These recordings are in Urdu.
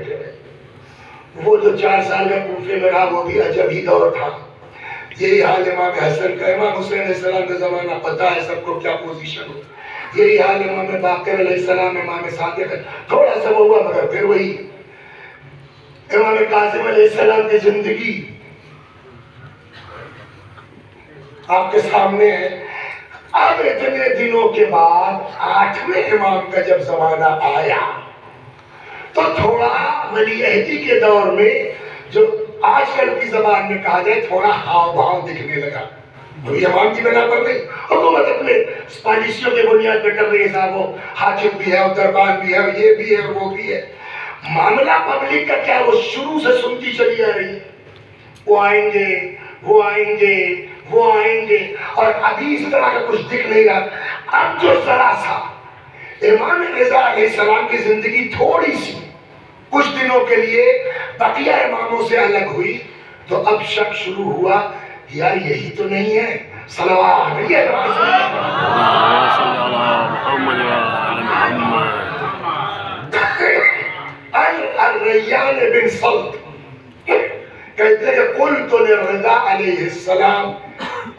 بیٹھے رہے. وہ جو 4 سال کا کوفے میں رہا وہ بھی عجب ہی دور تھا. یہی حال امام حسن کا. امام حسین علیہ السلام کا زمانہ پتہ ہے سب کو کیا پوزیشن ہو. یہی حال امام باقر علیہ السلام, امام صادق, تھوڑا سا وہ ہوا مگر پھر وہی. امام قاسم علیہ السلام کی زندگی آپ کے سامنے ہے. اب اتنے دنوں کے بعد 8ویں امام کا جب زمانہ آیا تو تھوڑا ولی عہدی کے دور میں جو آج کل کی زبان میں کہا جائے تھوڑا ہاؤ بھاؤ دکھنے لگا. ولی امام کی بنا پر نہیں, حکومت اپنے پالیسیوں کے بنیاد پہ کر رہی ہے. صاحب وہ حاکم بھی ہے, اور دربار بھی ہے, اور یہ بھی ہے, اور وہ بھی ہے. معاملہ پبلک کا کیا, وہ شروع سے سنتی چلی آ رہی ہے. وہ آئیں گے, وہ آئیں گے, وہ آئیں گے, اور ابھی اس طرح کا کچھ دکھ نہیں رہا. اب جو ذرا سا امام رضا علیہ السلام کی زندگی تھوڑی سی کچھ دنوں کے لیے بقیہ اماموں سے الگ ہوئی تو اب شک شروع ہوا, یار یہی تو نہیں ہے. صلوات الریان بن صلت کہتے ہیں کہ قلت للرضا علیہ السلام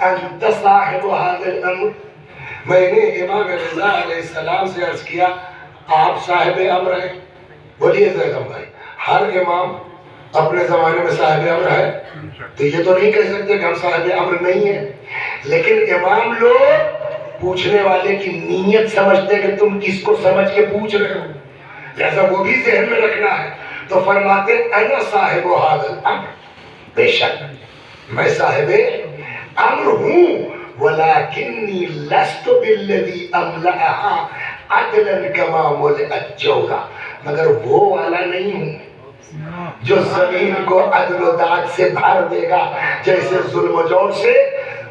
انت صاحب هذا الامر. میں نے امام رضا علیہ السلام سے عرض کیا آپ صاحب امر ہیں. بولیے زیدم بھائی, ہر امام اپنے زمانے میں صاحب امر ہے, تو یہ تو نہیں کہہ سکتے کہ ہم صاحب امر نہیں ہیں. لیکن امام لوگ پوچھنے والے کی نیت سمجھتے کہ تم کس کو سمجھ کے پوچھ رہے ہو, جیسا وہ بھی ذہن میں رکھنا ہے. تو فرماتے انا صاحب هذا الامر, بے شک میں صاحب امر ہوں, ولکنی لست بالذی املأها عدلا کما ملئت جورا, مگر وہ والا نہیں ہوں جو زمین کو عدل و داد سے بھر دے گا جیسے ظلم و جور سے.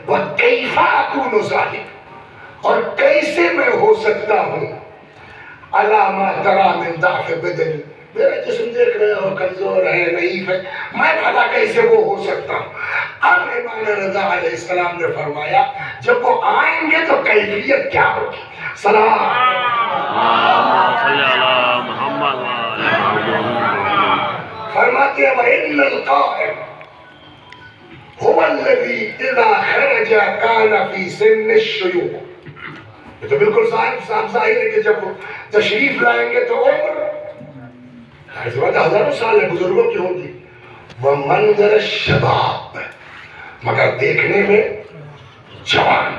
وَكَيْفَ أَكُونُ ظَالِمًا, اور کیسے میں ہو سکتا ہوں عَلَى مَا تَرَى مِنْ ضَعْفِ بَدَنِي, میرا جسم دیکھ رہے ہو کمزور ہے, ضعیف ہے, میں بھلا کیسے وہ ہو سکتا ہوں. اب امام رضا علیہ السلام نے فرمایا جب وہ آئیں گے تو کیفیت کیا ہوگی. فرماتے ہیں وَإِنَّ الْقَائِمَ هُوَ الَّذِي إِذَا خَرَجَ كَانَ فِي سِنِّ الشُّيُوخِ. یہ تو بالکل صاحب ظاہر ہے کہ جب تشریف لائیں گے تو عمر ہزاروں سال ہے, بزرگوں کی ہوگی. وَمَنْظَرَ الشَّبَابِ, مگر دیکھنے میں جوان.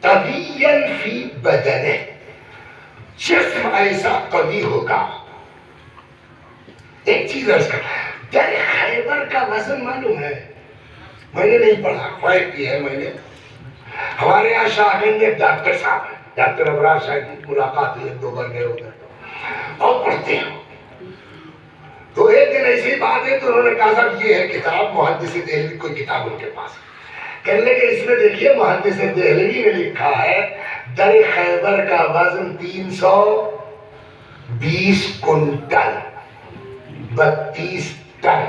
طَبِيًّا فِي بَدَنِهِ, جسم ایسا قوی ہوگا. ایک چیز عرض کر, در خیبر کا وزن معلوم ہے, میں نے نہیں پڑھا, خواہد کی ہے میں نے. ہمارے یہاں شاہین میں ڈاکٹر صاحب ہیں, ڈاکٹر ابرار شاید ملاقات ہوئی, 1-2 بار گئے ادھر اور پڑھتے ہیں. تو ایک دن ایسی بات ہے تو انہوں نے کہا صاحب یہ ہے کتاب محدث دہلوی, کوئی کتاب ان کے پاس. کہنے لگے اس میں دیکھیے محدث دہلوی نے لکھا ہے در خیبر کا وزن 320 کنٹل, 32 ٹن.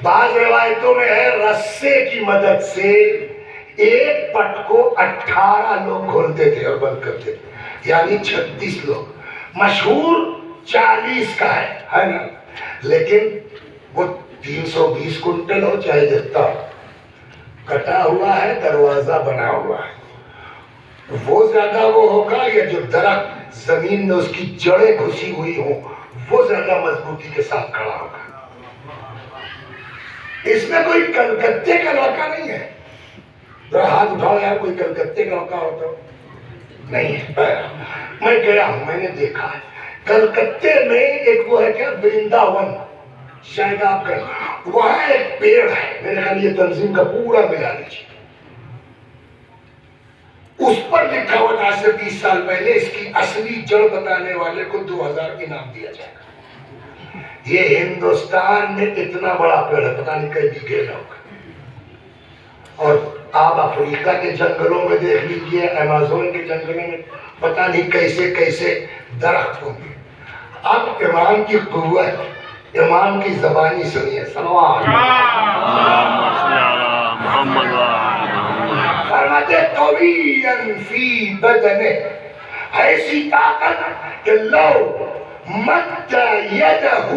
بعض روایتوں میں ہے رسے کی مدد سے ایک پٹ کو 18 لوگ کھولتے تھے اور بند کرتے تھے, یعنی 36 لوگ. مشہور 40 کا ہے نا, لیکن وہ 320 کنٹل ہو چاہے جتنا ہو, کٹا ہوا ہے, دروازہ بنا ہوا ہے. وہ زیادہ وہ ہوگا یا جو درخت زمین میں اس کی جڑیں گھسی ہوئی ہوں وہ زیادہ مضبوطی کے ساتھ کھڑا ہوگا. اس میں کوئی کلکتے کا لڑکا نہیں ہے. ذرا ہاتھ اٹھاؤ یار, کوئی کلکتے کا لڑکا ہوتا نہیں ہے. میں گیا ہوں, میں نے دیکھا ہے کلکتے میں ایک وہ ہے کیا برنداون, شاید آپ کا وہاں ایک پیڑ ہے, میرے خیال یہ تنظیم کا پورا ملا لیجیے. اس پر لکھا ہوا آج سے 20 سال پہلے اس کی اصلی جڑ بتانے والے کو 2000 انعام دیا جائے گا. یہ ہندوستان میں اتنا بڑا پیڑ ہے, پتہ نہیں کئی بیگھے ہوگا. اور آپ افریقہ کے جنگلوں میں دیکھ لیجیے, ایمازون کے جنگلوں میں پتہ نہیں کیسے کیسے درخت ہوں گے. اب امام کی قوت, امام کی زبانی سنیے. صلوات فرماتے قویاً فی بدنہ, ایسی طاقت کہ لو مد مد يده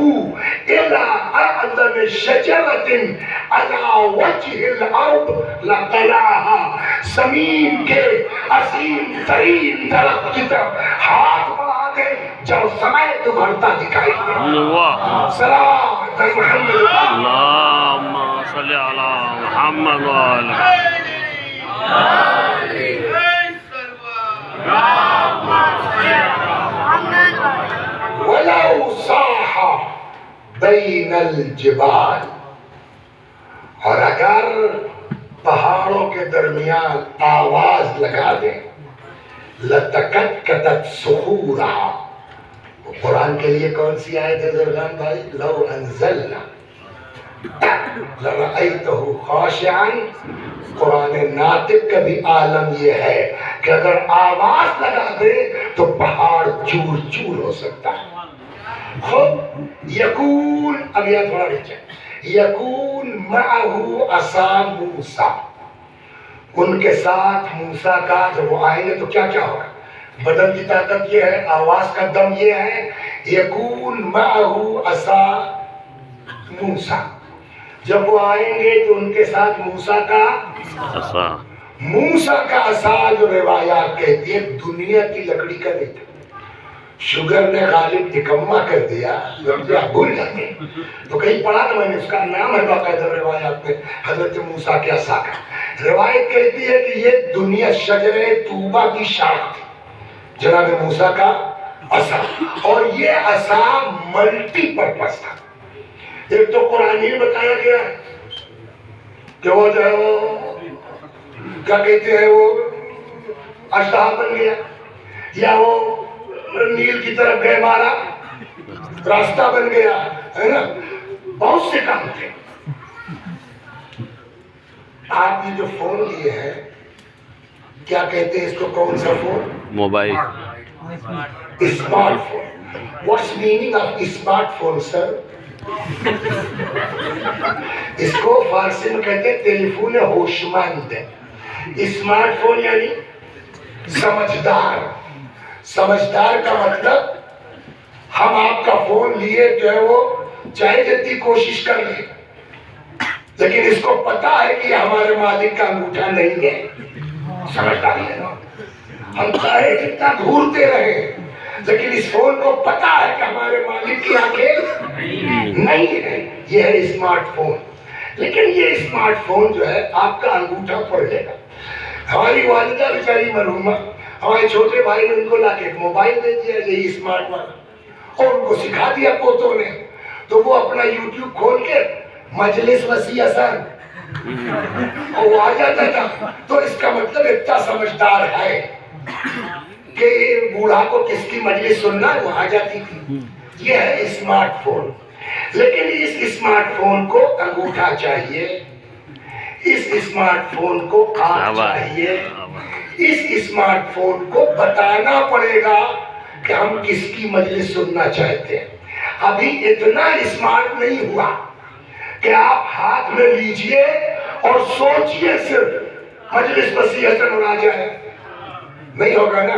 إلى أعظم شجرة على وجه الأرض لقلعها. زمین کے عظیم ترین درخت کی طرف ہاتھ بڑھا دے جب سمیت بھرتا دکھائی دے. صلوات محمد اللهم صل على محمد وعلى ولو صاح بین الجبال. اور اگر پہاڑوں کے درمیان آواز لگا دیں لتکتکتت صخورها. قرآن کے لیے کون سی آیت ہے درگان بھائی؟ لو انزلنا لرأیتہ خاشعا. قرآن ناطق کا بھی عالم یہ ہے کہ اگر آواز لگا دے تو پہاڑ چور چور ہو سکتا ہے. خود یکون، اب یہ تھوڑا نیچے، یکون معہ عصا موسیٰ. ان کے ساتھ موسیٰ کا جب وہ آئیں گے تو کیا کیا ہوگا؟ بدن کی طاقت یہ ہے، آواز کا دم یہ ہے. یکون معہ عصا موسیٰ. جب وہ آئیں گے تو ان کے ساتھ موسیٰ کا عصا جو روایات کہتی ہے دنیا کی لکڑی کا نہیں تھا. شوگر نے غالب نکما کر دیا، بھول جاتے ہیں. تو کہیں پڑھا نا میں نے، اس کا نام ہے باقاعدہ روایات میں حضرت موسیٰ کے عصا کا. روایت کہتی ہے کہ یہ دنیا شجرے طوبہ کی شاخ تھی، جناب موسیٰ کا عصا. اور یہ عصا ملٹی پرپس تھا. ایک تو قرآن میں بتایا گیا ہے کہ وہ جو ہے وہ کیا کہتے ہیں وہ اشتہا بن گیا، یا وہ نیل کی طرف گئے مارا راستہ بن گیا، ہے نا. بہت سے کام تھے. آپ یہ جو فون لیے ہیں کیا کہتے ہیں اس کو؟ کون سا phone? Mobile. Smart phone. What's meaning of smart phone sir? اس کو فارسی میں کہتے ہیں ٹیلیفون ہوشمند. اسمارٹ فون یعنی سمجھدار. سمجھدار کا مطلب ہم آپ کا فون لیے جو ہے وہ چاہے جتنی کوشش کر لیں لیکن اس کو پتا ہے کہ ہمارے مالک کا انگوٹھا نہیں ہے. سمجھداری ہے نا. ہم چاہے جتنا گھورتے رہے لیکن اس فون کو پتا ہے کہ ہمارے مالک کی آنکھیں نہیں ہے. یہ ہے اسمارٹ فون. لیکن یہ اسمارٹ فون جو ہے آپ کا انگوٹھا پڑ لے گا. ہماری والدہ بیچاری مرحومہ، ہمارے چھوٹے بھائی نے ان کو لا کے ایک موبائل دے دیا یہی اسمارٹ والا، اور ان کو سکھا دیا پوتوں نے. تو وہ اپنا یوٹیوب کھول کے مجلس وسیع اثر اور وہ آ جاتا تھا. تو اس کا مطلب اتنا سمجھدار ہے کہ بوڑھا کو کس کی مجلس سننا ہے وہ آ جاتی تھی. یہ ہے اسمارٹ فون. لیکن اس اسمارٹ فون کو انگوٹھا چاہیے، اس اسمارٹ فون کو آنکھ چاہیے، اس اسمارٹ فون کو بتانا پڑے گا کہ ہم کس کی مجلس سننا چاہتے ہیں. ابھی اتنا اسمارٹ نہیں ہوا کہ آپ ہاتھ میں لیجئے اور سوچئے صرف مجلس وسیع حسن اور آ جائے. نہیں ہوگا نا.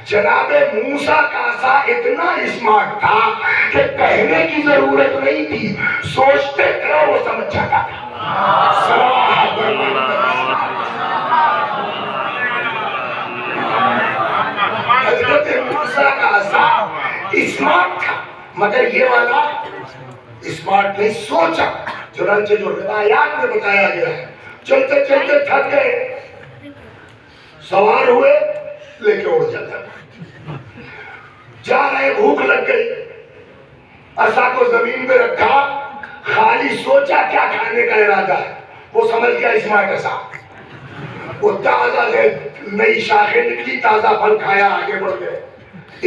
جناب موسیٰ کا عصا اتنا اسمارٹ تھا کہ کہنے کی ضرورت نہیں تھی، سوچتے تھے اور وہ سمجھ جاتا تھا. حضرت موسیٰ کا عصا اسمارٹ تھا مگر یہ والا اسمارٹ نہیں. سوچا چنانچہ جو روایات میں بتایا گیا ہے چلتے چلتے تھک گئے، سوار ہوئے لے کے اڑ جاتا تھا. جا رہے بھوک لگ گئی، عصا کو زمین پہ رکھا، خالی سوچا کیا کھانے کا ارادہ ہے. وہ سمجھ گیا اسمارٹ عصا. وہ تازہ نئی شاخیں نکلی، تازہ پھل کھایا، آگے بڑھ گئے.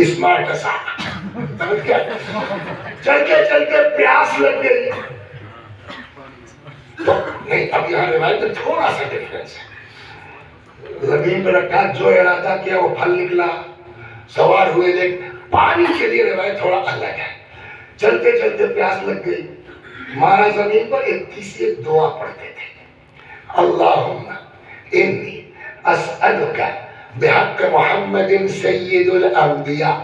اسمارٹ عصا. سمجھ گیا. چلتے چلتے پیاس لگ گئی. تو نہیں، اب یہاں روایت میں تھوڑا سا ڈفرنس ہے. زمین پہ رکھا، جو ارادہ کیا وہ پھل نکلا، سوار ہوئے. لیکن پانی کے لیے روایت تھوڑا الگ ہے. چلتے چلتے پیاس لگ گئی، مارا زمین پر. ایک تیسری دعا پڑھتے تھے، اللہم انی اسألک بحق محمد سید الانبیاء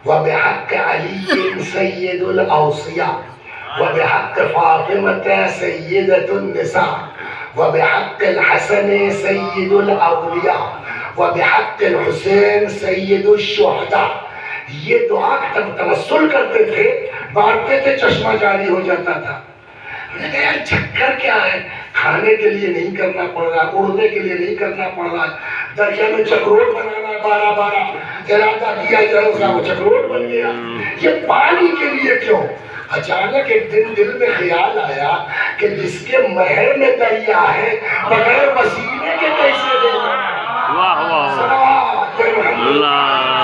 وبحق علی سید الاوصیاء وبحق فاطمة سیدۃ النساء وبحق الحسن سید الاولیاء وبحق الحسین سید الشہداء. یہ دعا تک توسل کرتے تھے، بانٹتے تھے، چشمہ جاری ہو جاتا تھا. میں نے کہا یار چکر کیا ہے؟ کھانے کے لیے نہیں کرنا پڑ رہا، اڑنے کے لیے نہیں کرنا پڑ رہا، دریا میں چکروٹ بنانا ہے 12 ارادہ کیا جائے گا وہ چکروٹ بن گیا. یہ پانی کے لیے کیوں؟ اچانک ایک دن دل میں خیال آیا کہ جس کے مہر میں دریا ہے بغیر وسیلے کے کیسے دے گا؟ واہ واہ صلوات محمد اللہ